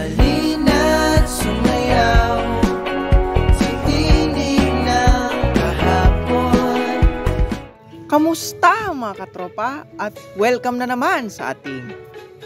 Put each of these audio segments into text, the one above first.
halina't sumayaw sa tinig ng kahapon. Kamusta mga katropa? At welcome na naman sa ating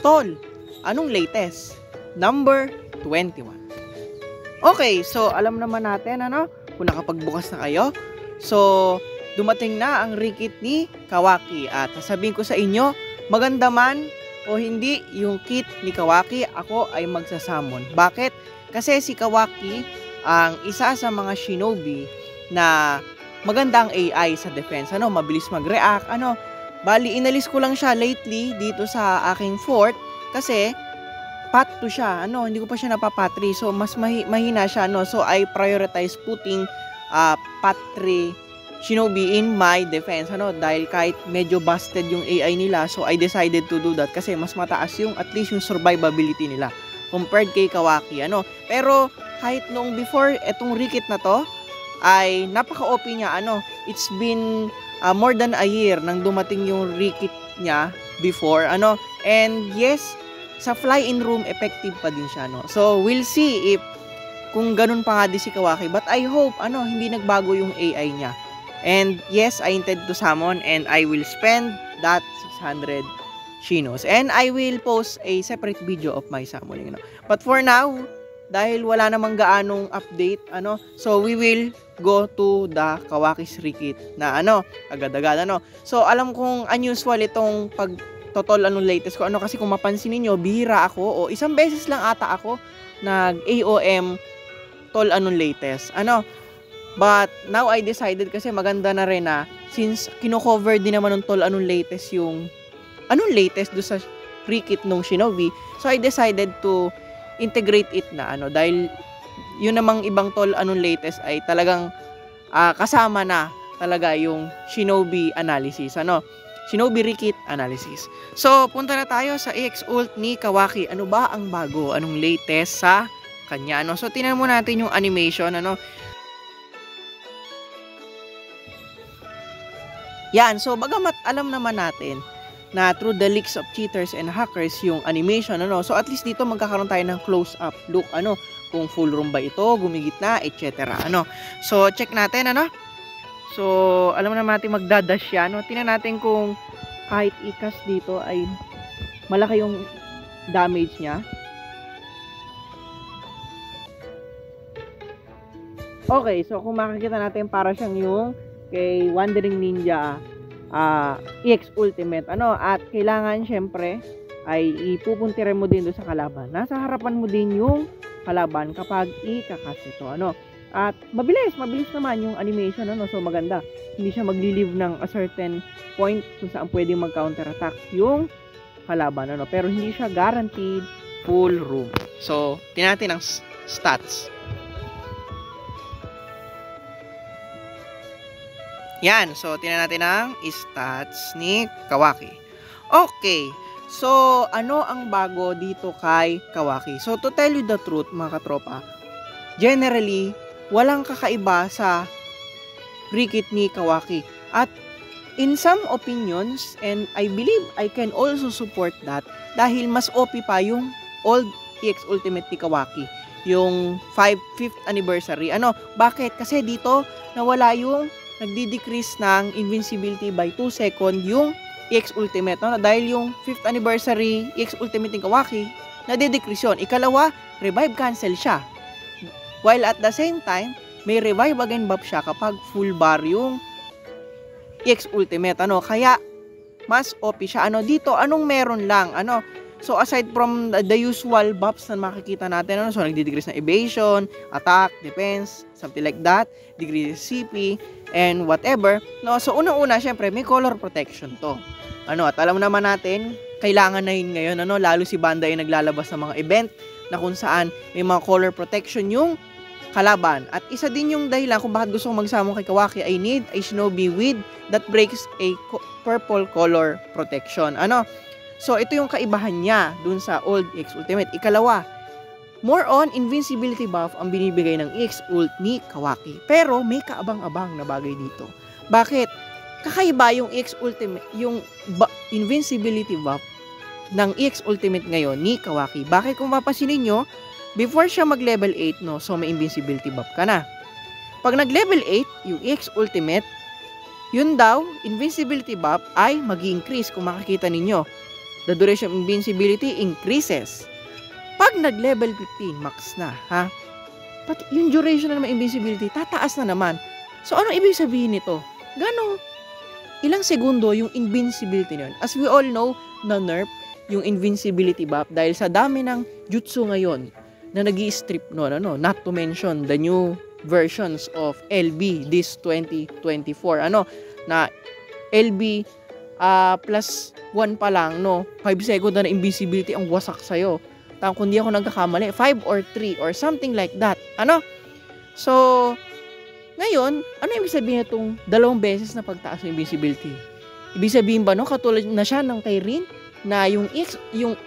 Tol, anong latest? Number 21. Okay, so alam naman natin kung nakapagbukas na kayo. So, dumating na ang rikit ni Kawaki at sasabihin ko sa inyo, maganda man o hindi yung kit ni Kawaki, ako ay magsasamon. Bakit? Kasi si Kawaki ang isa sa mga shinobi na maganda ang AI sa defense. Mabilis mag-react. Bali, inalis ko lang siya lately dito sa aking fort kasi pat 2 siya. Hindi ko pa siya napapatri. So, mas mahina siya. So, I prioritize putting pat 3 shinobi in my defense. Dahil kahit medyo busted yung AI nila, so I decided to do that kasi mas mataas yung at least yung survivability nila compared kay Kawaki. Pero kahit noong before etong rikit na to ay napaka-OP niya. It's been more than a year nang dumating yung rikit niya before. And yes, sa fly-in room, effective pa din siya. So, we'll see if kung ganun pa nga din si Kawaki. But I hope, hindi nagbago yung AI niya. And yes, I intend to summon and I will spend that 600 Shinos. And I will post a separate video of my summoning. But for now, dahil wala namang gaanong update, so we will go to the Kawaki's Rikit na agad-agad. So alam kong unusual itong pagtotol latest ko, kasi kung mapansin niyo, bihira ako o isang beses lang ata ako nag AOM tol latest. But now I decided kasi maganda na rin na since kino-cover din naman ng tol latest yung latest do sa Rikit nung Shinobi, so I decided to integrate it na dahil yun namang ibang tol latest ay talagang kasama na talaga yung Shinobi analysis, Shinobi Rikit analysis. So punta na tayo sa EX ult ni Kawaki. Ano ba ang bago, anong latest sa kanya? So tingnan mo natin yung animation. Yan, so bagamat alam naman natin na through the leaks of cheaters and hackers yung animation, so at least dito magkakaroon tayo ng close-up look, kung full room ba ito, gumigit na, etc. So check natin, so alam naman natin magdadash yan, tingnan natin kung kahit ikas dito ay malaki yung damage niya. Okay, so kung makikita natin para siyang yung kay Wandering Ninja EX Ultimate, at kailangan syempre ay ipupuntirin mo din doon sa kalaban. Nasa harapan mo din yung kalaban kapag ikakas ito, at mabilis naman yung animation, so maganda. Hindi siya magli-leave ng a certain point kung saan pwedeng mag-counter attack yung kalaban, pero hindi siya guaranteed full room. So tingnan natin ang stats. Yan, so tingnan natin ang stats ni Kawaki. Okay, so ano ang bago dito kay Kawaki? So to tell you the truth mga katropa, generally, walang kakaiba sa Rikit ni Kawaki. At in some opinions, and I believe I can also support that, dahil mas OP pa yung old EX Ultimate ni Kawaki, yung 5th anniversary. Bakit? Kasi dito nawala yung nagdi-decrease ng invincibility by 2 seconds yung EX Ultimate, dahil yung 5th anniversary EX Ultimate ng Kawaki nadi-decrease yun. Ikalawa, revive cancel siya, while at the same time may revive again buff siya kapag full bar yung EX Ultimate, kaya mas OP siya. Dito anong meron lang, so aside from the usual buffs na makikita natin, so nagdi-decrease na evasion, attack, defense, something like that, decrease CP and whatever, so unang-una syempre may color protection to, at alam naman natin kailangan na yun ngayon, lalo si Bandai naglalabas ng mga event na kung saan may mga color protection yung kalaban. At isa din yung dahilan kung bakit gusto kong magsamong kay Kawaki, I need a shinobi with that breaks a purple color protection. So ito yung kaibahan niya dun sa old EX Ultimate. Ikalawa, more on invincibility buff ang binibigay ng EX Ult ni Kawaki. Pero may kaabang-abang na bagay dito. Bakit? Kakaiba yung EX Ultimate, yung invincibility buff ng EX Ultimate ngayon ni Kawaki. Bakit? Kung mapasinin nyo, before siya mag-level 8, no, so may invincibility buff ka na. Pag nag-level 8, yung EX Ultimate, yun daw, invincibility buff ay mag-increase kung makikita ninyo. The duration of invincibility increases. Pag nag-level 15, max na, ha? Pati yung duration na naman invincibility, tataas na naman. So, ano ibig sabihin nito? Gano? Ilang segundo yung invincibility nun? As we all know, na-nerf yung invincibility buff dahil sa dami ng jutsu ngayon na nag-i-strip nun, ano? Not to mention the new versions of LB this 2024. Ano? Na LB plus 1 pa lang, no? 5 second na invincibility ang wasak sa'yo. Kung di ako nagkakamali, 5 or 3 or something like that. Ano? So, ngayon, ano ibig sabihin itong 2 beses na pagtaas ng invincibility? Ibig sabihin ba, no? Katulad na siya ng kay Rin, na yung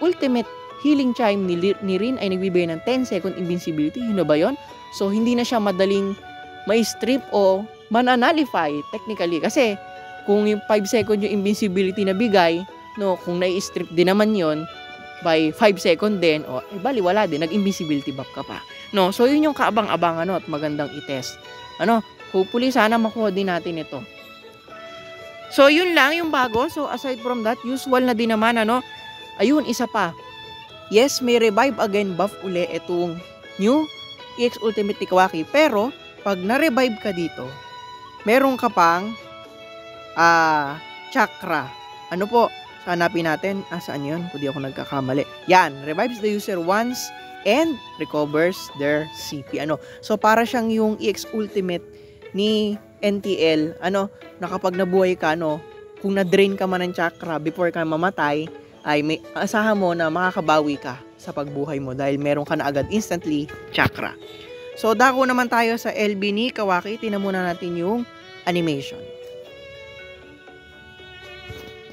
ultimate healing chime ni Rin ay nagbibigay ng 10 second invincibility. Yun ba yun? So, hindi na siya madaling ma-strip o mananalify technically. Kasi, kung yung 5 second yung invincibility na bigay, no, kung nai-strip din naman yon by 5 second din, o bali wala din, nag-invisibility buff ka pa. No, so yun yung kaabang-abang at magandang i-test. Hopefully sana makuha din natin ito. So yun lang yung bago. So aside from that, usual na din naman ayun, isa pa. Yes, may revive again buff uli itong new EX Ultimate ni Kawaki, pero pag na-revive ka dito, meron ka pang chakra. Ano po? Hanapin natin. Saan yun? Kung di ako nagkakamali. Yan. Revives the user once and recovers their CP. So, para siyang yung EX Ultimate ni NTL. Na kapag nabuhay ka, kung na-drain ka man ng chakra before ka mamatay, ay may asahan mo na makakabawi ka sa pagbuhay mo dahil meron ka na agad instantly chakra. So, dako naman tayo sa LB ni Kawaki. Tingnan muna natin yung animation.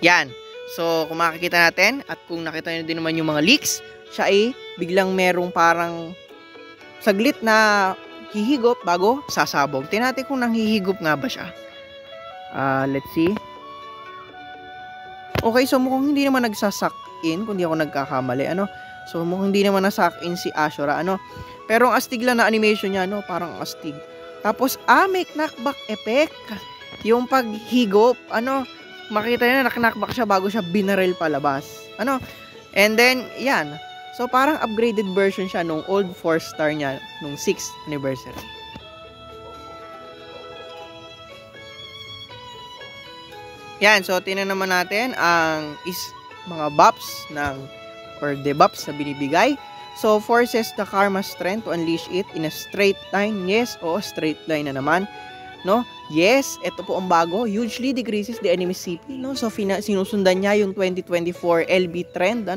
Yan. So, kung makikita natin, at kung nakita nyo din naman yung mga leaks, siya ay biglang merong parang saglit na hihigop bago sasabog. Tingnan natin kung nanghihigop nga ba siya. Let's see. Okay, so mukhang hindi naman nagsasak in, kung di ako nagkakamali. So, mukhang hindi naman nasak in si Ashura. Pero ang astig lang na animation niya, parang astig. Tapos, may knockback effect. Yung paghigop, makita nyo na knockback siya bago siya binaril palabas. And then, yan. So, parang upgraded version siya nung old 4-star niya nung 6th anniversary. Yan. So, tingnan naman natin ang mga buffs or debuffs na binibigay. So, forces the Karma Strength to unleash it in a straight line. Yes, straight line na naman. Yes, ito po ang bago. Hugely decreases the enemy CP, So, sinusundan niya yung 2024 LB trend,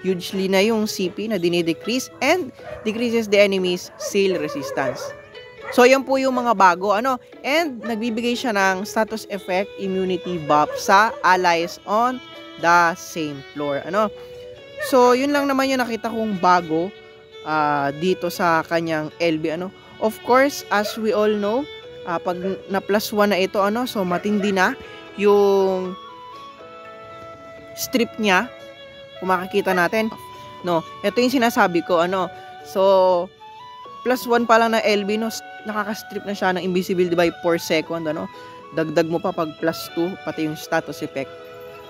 Hugely na yung CP na dinidecrease and decreases the enemy's sail resistance. So, yan po yung mga bago, And, nagbibigay siya ng status effect immunity buff sa allies on the same floor, So, yun lang naman yung nakita kong bago dito sa kanyang LB, Of course, as we all know, pag na plus 1 na ito, so matindi na yung strip niya. Kung makikita natin, ito yung sinasabi ko, so plus 1 pa lang na LB, nakaka-strip na siya ng invisibility by 4 second, dagdag mo pa pag plus 2, pati yung status effect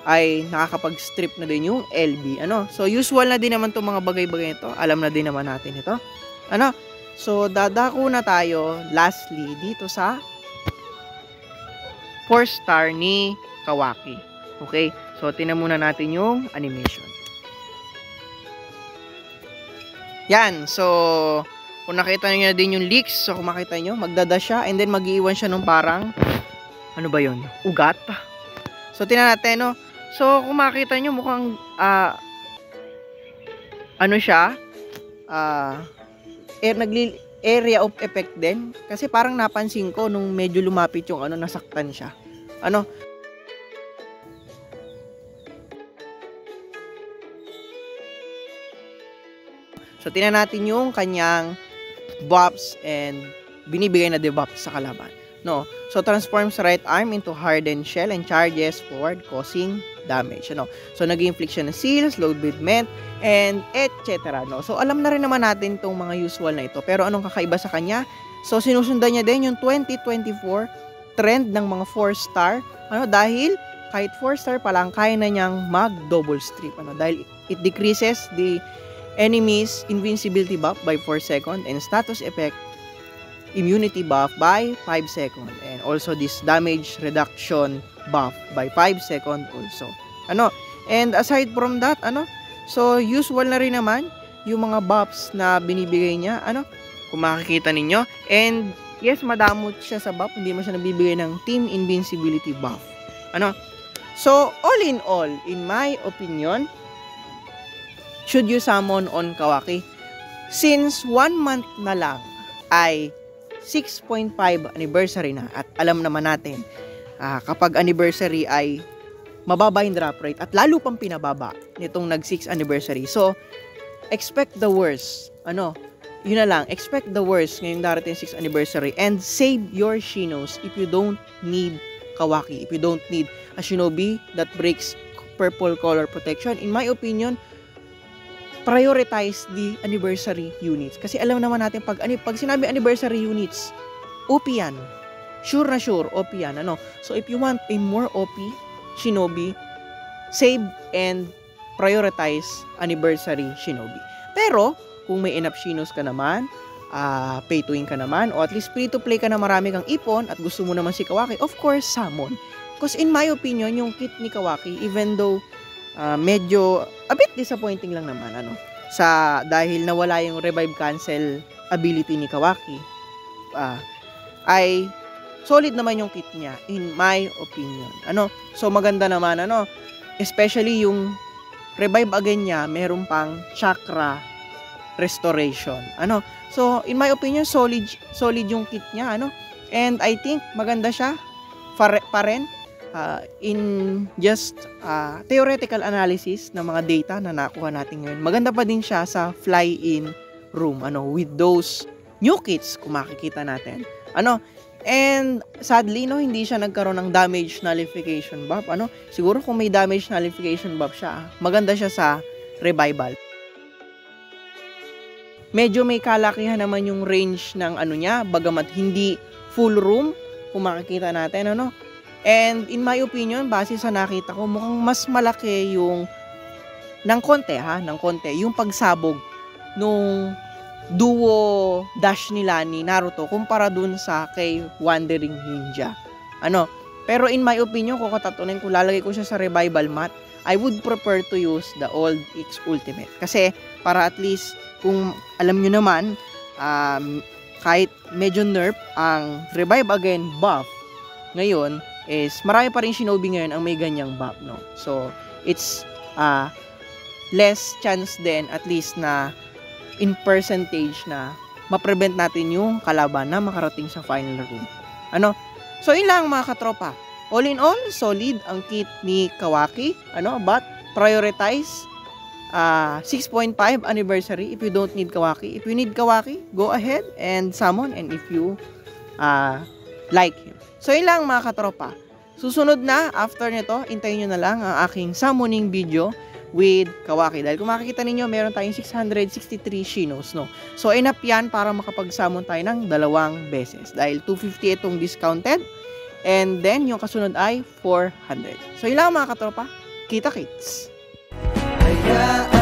ay nakakapag-strip na din yung LB, so usual na din naman itong mga bagay-bagay ito, alam na din naman natin ito, So, dadako na tayo lastly dito sa 4-star ni Kawaki. Okay? So, tingnan muna natin yung animation. Yan. So, kung nakita nyo na din yung leaks, so kung makita nyo, magdadash siya and then mag-iiwan siya nung parang, ano ba yun? Ugat. So, tingnan natin, So, kung makita nyo, mukhang, siya, area of effect din. Kasi parang napansin ko nung medyo lumapit yung nasaktan siya. So, tingnan natin yung kanyang buffs and binibigay na debuff sa kalaban. no? So, transforms right arm into hardened shell and charges forward, causing damage, ano? So, nag-inflict siya ng seals, load movement, and etc. No? So, alam na rin naman natin itong mga usual na ito. Pero anong kakaiba sa kanya? So, sinusundan niya din yung 2024 trend ng mga 4-star, ano? Dahil kahit 4-star pa lang, kaya na niyang mag-double strip, ano? Dahil it decreases the enemy's invincibility buff by 4 seconds and status effect immunity buff by 5 seconds, and also this damage reduction buff by 5 seconds also. Ano? And aside from that, ano? So, usual na rin naman yung mga buffs na binibigay niya, ano? Kung makikita ninyo. And yes, madamot siya sa buff, hindi mo siya nabibigay ng team invincibility buff. Ano? So, all in all, in my opinion, should you summon on Kawaki? Since 1 month na lang ay 6.5 anniversary na, at alam naman natin, kapag anniversary ay mababa yung drop rate at lalo pang pinababa nitong nag 6 anniversary. So, expect the worst. Ano? Yun na lang. Expect the worst ngayong darating 6 anniversary and save your Shinos if you don't need Kawaki. If you don't need a Shinobi that breaks purple color protection. In my opinion, prioritize the anniversary units. Kasi alam naman natin, pag sinabi anniversary units, OP yan. Sure na sure, OP yan. Ano? So, if you want a more OP Shinobi, save and prioritize anniversary Shinobi. Pero, kung may enough Shinos ka naman, pay to win ka naman, o at least free to play ka na marami kang ipon, at gusto mo naman si Kawaki, of course, summon. Because in my opinion, yung kit ni Kawaki, even though medyo a bit disappointing lang naman, ano, dahil nawala yung revive cancel ability ni Kawaki, ay solid naman yung kit niya in my opinion, ano. So maganda naman, ano, especially yung revive again niya, meron pang chakra restoration, ano. So in my opinion, solid yung kit niya, ano, and I think maganda siya pa rin. In just theoretical analysis ng mga data na nakuha natin ngayon, maganda pa din siya sa fly-in room, ano, with those new kits kung makikita natin, ano. And sadly, no, hindi siya nagkaroon ng damage nullification buff, ano. Siguro kung may damage nullification buff siya, maganda siya sa revival. Medyo may kalakihan naman yung range ng ano niya, bagamat hindi full room kung makikita natin, ano. And in my opinion, base sa nakita ko, mukhang mas malaki yung ng konti, yung pagsabog nung duo dash nila ni Naruto kumpara dun sa kay Wandering Ninja. Ano? Pero in my opinion, kung katatunin ko, lalagay ko siya sa revival mat, I would prefer to use the old X Ultimate. Kasi para at least, kung alam nyo naman, kahit medyo nerf ang revive again buff ngayon, is marami pa rin Shinobi ngayon ang may ganyang buff, no? So, it's less chance din at least na in percentage na ma-prevent natin yung kalaban na makarating sa final room. Ano? So, yun lang mga katropa. All in all, solid ang kit ni Kawaki, ano? But prioritize 6.5 anniversary if you don't need Kawaki. If you need Kawaki, go ahead and summon, and if you like him. So, yun lang mga katropa. Susunod na, after nito, hintayin nyo na lang ang aking summoning video with Kawaki. Dahil kung makikita ninyo, meron tayong 663 Shinos, no? So, enough yan para makapag-summon tayo ng 2 beses. Dahil 250 itong discounted. And then, yung kasunod ay 400. So, yun lang mga katropa. Kita-kits! Kaya